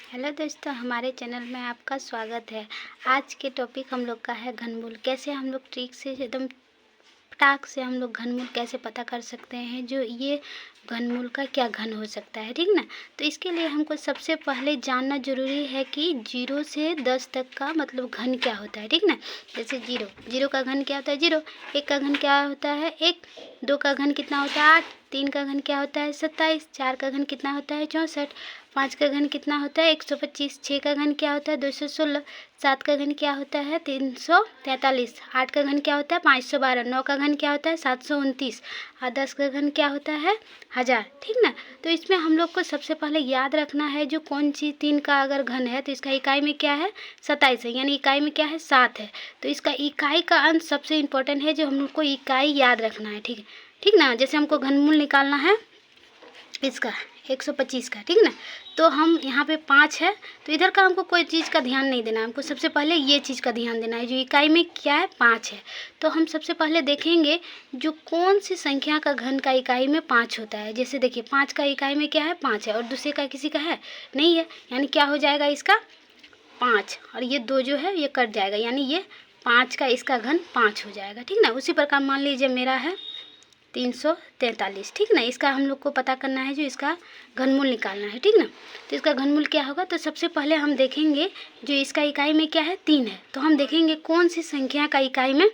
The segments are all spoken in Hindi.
हेलो दोस्तों, हमारे चैनल में आपका स्वागत है। आज के टॉपिक हम लोग का है घनमूल। कैसे हम लोग ट्रिक से एकदम फटाक से हम लोग घनमूल कैसे पता कर सकते हैं, जो ये घनमूल का क्या घन हो सकता है, ठीक ना। तो इसके लिए हमको सबसे पहले जानना ज़रूरी है कि 0 से 10 तक का मतलब घन क्या होता है, ठीक ना। जैसे 0 का घन क्या होता है 0, 1 का घन क्या होता है 1, 2 का घन कितना होता है 8, 3 का घन क्या होता है 27, 4 का घन कितना होता है 64, 5 का घन कितना होता है 125, 6 का घन क्या होता है 216, 7 का घन क्या होता है 343, 8 का घन क्या होता है 512, 9 का घन क्या होता है 729 और 10 का घन क्या होता है 1000, ठीक ना। तो इसमें हम लोग को सबसे पहले याद रखना है जो कौन सी 3 का अगर घन है तो इसका इकाई में क्या है 27 है, यानी इकाई में क्या है 7 है। तो इसका इकाई का अंश सबसे इम्पोर्टेंट है, जो हम लोग को इकाई याद रखना है, ठीक है, ठीक ना। जैसे हमको घनमूल निकालना है इसका 125 का, ठीक ना। तो हम यहाँ पे 5 है, तो इधर का हमको कोई चीज़ का ध्यान नहीं देना है, हमको सबसे पहले ये चीज़ का ध्यान देना है, जो इकाई में क्या है 5 है। तो हम सबसे पहले देखेंगे जो कौन सी संख्या का घन का इकाई में 5 होता है। जैसे देखिए 5 का इकाई में क्या है 5 है और दूसरे का किसी का है नहीं है, यानी क्या हो जाएगा इसका 5 और ये 2 जो है ये कट जाएगा, यानी ये 5 का इसका घन 5 हो जाएगा, ठीक ना। उसी प्रकार मान लीजिए मेरा है 343, ठीक ना। इसका हम लोग को पता करना है, जो इसका घनमूल निकालना है, ठीक ना। तो इसका घनमूल क्या होगा, तो सबसे पहले हम देखेंगे जो इसका इकाई में क्या है 3 है, तो हम देखेंगे कौन सी संख्या का इकाई में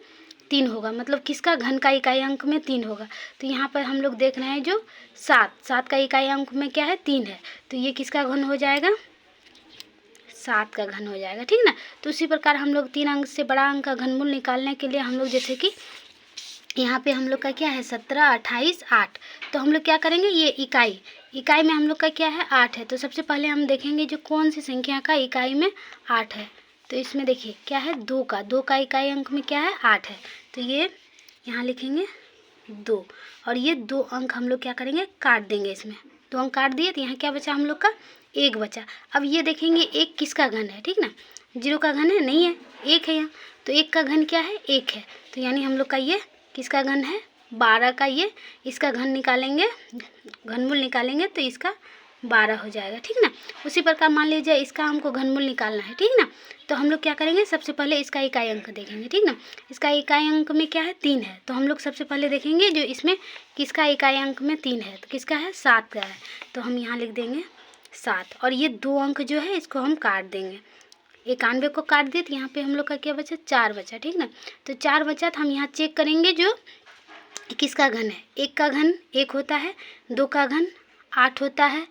3 होगा, मतलब किसका घन का इकाई अंक में 3 होगा। तो यहाँ पर हम लोग देख रहे हैं जो 7 का इकाई अंक में क्या है 3 है, तो ये किसका घन हो जाएगा 7 का घन हो जाएगा, ठीक ना। तो उसी प्रकार हम लोग 3 अंक से बड़ा अंक का घनमूल निकालने के लिए हम लोग जैसे कि यहाँ पे हम लोग का क्या है 17, 28, 8, तो हम लोग क्या करेंगे ये इकाई में हम लोग का क्या है 8 है। तो सबसे पहले हम देखेंगे जो कौन सी संख्या का इकाई में 8 है। तो इसमें देखिए क्या है 2 का इकाई अंक में क्या है 8 है, तो ये यहाँ लिखेंगे 2 और ये 2 अंक हम लोग क्या करेंगे काट देंगे, इसमें 2 अंक काट दिए, तो यहाँ क्या बचा हम लोग का 1 बचा। अब ये देखेंगे 1 किसका घन है, ठीक ना। 0 का घन है नहीं है, 1 है यहाँ, तो 1 का घन क्या है 1 है, तो यानी हम लोग का ये किसका घन है 12 का, ये इसका घन निकालेंगे घनमूल निकालेंगे तो इसका 12 हो जाएगा, ठीक ना। उसी प्रकार मान लीजिए इसका हमको घनमूल निकालना है, ठीक ना। तो हम लोग क्या करेंगे सबसे पहले इसका इकाई अंक देखेंगे, ठीक ना। इसका इकाई अंक में क्या है 3 है, तो हम लोग सबसे पहले देखेंगे जो इसमें किसका इकाई अंक में 3 है, तो किसका है 7 का है, तो हम यहाँ लिख देंगे 7 और ये 2 अंक जो है इसको हम काट देंगे, 91 को काट दिए, तो यहाँ पे हम लोग का क्या बचा 4 बचा, ठीक ना। तो 4 बचा, तो हम यहाँ चेक करेंगे जो किसका घन है 1 का घन 1 होता है, 2 का घन 8 होता है,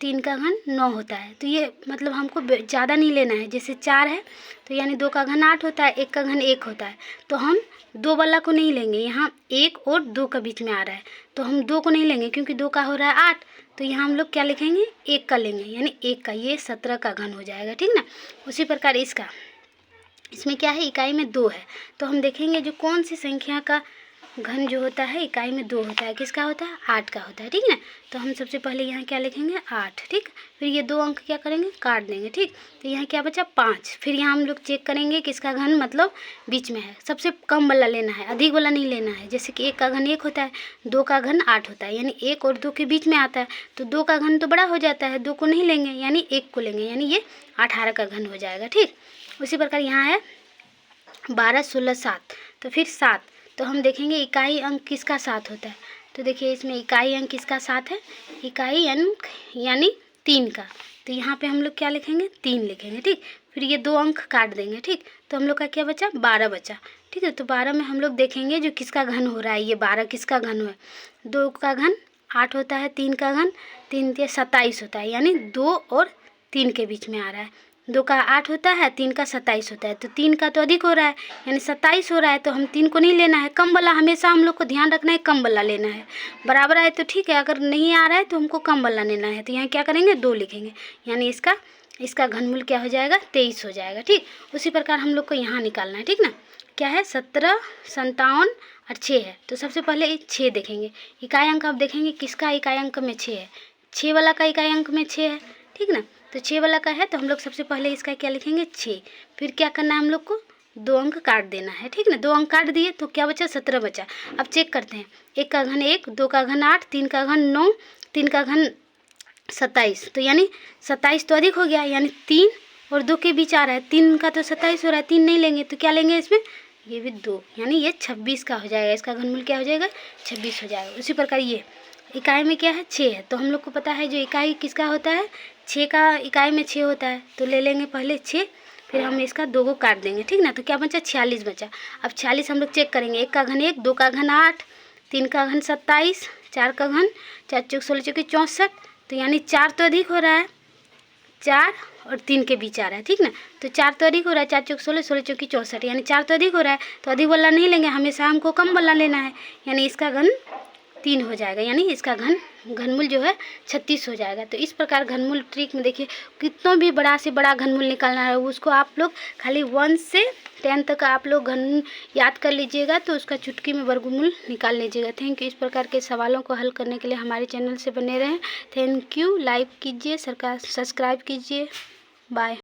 3 का घन 9 होता है। तो ये मतलब हमको ज़्यादा नहीं लेना है, जैसे 4 है तो यानी 2 का घन 8 होता है, 1 का घन 1 होता है, तो हम 2 वाला को नहीं लेंगे, यहाँ 1 और 2 का बीच में आ रहा है, तो हम 2 को नहीं लेंगे क्योंकि 2 का हो रहा है 8, तो यहाँ हम लोग क्या लिखेंगे 1 का लेंगे, यानी 1 का, ये 17 का घन हो जाएगा, ठीक ना। उसी प्रकार इसमें क्या है इकाई में 2 है, तो हम देखेंगे जो कौन सी संख्या का घन जो होता है इकाई में 2 होता है, किसका होता है 8 का होता है, ठीक ना। तो हम सबसे पहले यहाँ क्या लिखेंगे 8, ठीक, फिर ये 2 अंक क्या करेंगे काट देंगे, ठीक। तो यहाँ क्या बचा 5, फिर यहाँ हम लोग चेक करेंगे किसका घन मतलब बीच में है, सबसे कम वाला लेना है, अधिक वाला नहीं लेना है। जैसे कि 1 का घन 1 होता है, 2 का घन 8 होता है, यानी 1 और 2 के बीच में आता है, तो 2 का घन तो बड़ा हो जाता है, 2 को नहीं लेंगे यानी 1 को लेंगे, यानी ये 18 का घन हो जाएगा, ठीक। उसी प्रकार यहाँ है 12, 16, 7, तो फिर 7, तो हम देखेंगे इकाई अंक किसका 7 होता है, तो देखिए इसमें इकाई अंक किसका 7 है, इकाई अंक यानी 3 का, तो यहाँ पे हम लोग क्या लिखेंगे 3 लिखेंगे, ठीक। फिर ये 2 अंक काट देंगे, ठीक, तो हम लोग का क्या बचा 12 बचा, ठीक है। तो 12 में हम लोग देखेंगे जो किसका घन हो रहा है, ये 12 किसका घन है, 2 का घन 8 होता है, 3 का घन 3 या 27 होता है, यानी 2 और 3 के बीच में आ रहा है, 2 का 8 होता है, 3 का 27 होता है, तो 3 का तो अधिक हो रहा है यानी 27 हो रहा है, तो हम 3 को नहीं लेना है, कम वाला हमेशा हम लोग को ध्यान रखना है, कम वाला लेना है। बराबर है तो ठीक है, अगर नहीं आ रहा है तो हमको कम वाला लेना है, तो यहाँ क्या करेंगे 2 लिखेंगे, यानी इसका घनमूल क्या हो जाएगा 23 हो जाएगा, ठीक। उसी प्रकार हम लोग को यहाँ निकालना है, ठीक ना। क्या है 17, 57 और 6 है, तो सबसे पहले 6 देखेंगे, इकाई अंक आप देखेंगे किसका इकाई अंक में 6 है, 6 वाला का इकाई अंक में 6 है, ठीक ना। तो 6 वाला का है, तो हम लोग सबसे पहले इसका क्या लिखेंगे 6, फिर क्या करना है हम लोग को 2 अंक काट देना है, ठीक ना। 2 अंक काट दिए तो क्या बचा 17 बचा। अब चेक करते हैं, 1 का घन 1, 2 का घन 8, 3 का घन 9, 3 का घन 27, तो यानी 27 तो अधिक हो गया, यानी 3 और 2 के बीच आ रहा है, 3 का तो 27 हो रहा है, 3 नहीं लेंगे तो क्या लेंगे इसमें, ये भी 2, यानी ये 26 का हो जाएगा, इसका घनमूल क्या हो जाएगा, 26 हो जाएगा। उसी प्रकार ये इकाई में क्या है, 6 है, तो हम लोग को पता है जो इकाई किसका होता है, 6 का इकाई में 6 होता है, तो ले लेंगे पहले 6, फिर हम इसका 2 को काट देंगे, ठीक ना, तो क्या बचा, 46 बचा। अब 46 हम लोग चेक करेंगे, 1 का घन 1, 2 का घन 8, 3 का घन 27, 4 का घन 4 चौक 16 चौकी 64, तो यानी 4 तो अधिक हो रहा है, 4 और 3 के बीच आ रहा है, ठीक ना, तो 4 तो अधिक हो रहा है, 4 चौक 16, 16 चौकी 64, यानी 4 तो अधिक हो रहा है, तो अधिक वाला नहीं लेंगे, हमेशा हमको कम वाला लेना है, यानी इसका घन 3 हो जाएगा, यानी इसका घनमूल जो है 36 हो जाएगा। तो इस प्रकार घनमूल ट्रिक में देखिए कितना भी बड़ा से बड़ा घनमूल निकालना है उसको आप लोग खाली 1 से 10 तक आप लोग घन याद कर लीजिएगा, तो उसका चुटकी में वर्गमूल निकाल लीजिएगा। Thank you. इस प्रकार के सवालों को हल करने के लिए हमारे चैनल से बने रहें। Thank you. लाइक कीजिए, सब्सक्राइब कीजिए। बाय।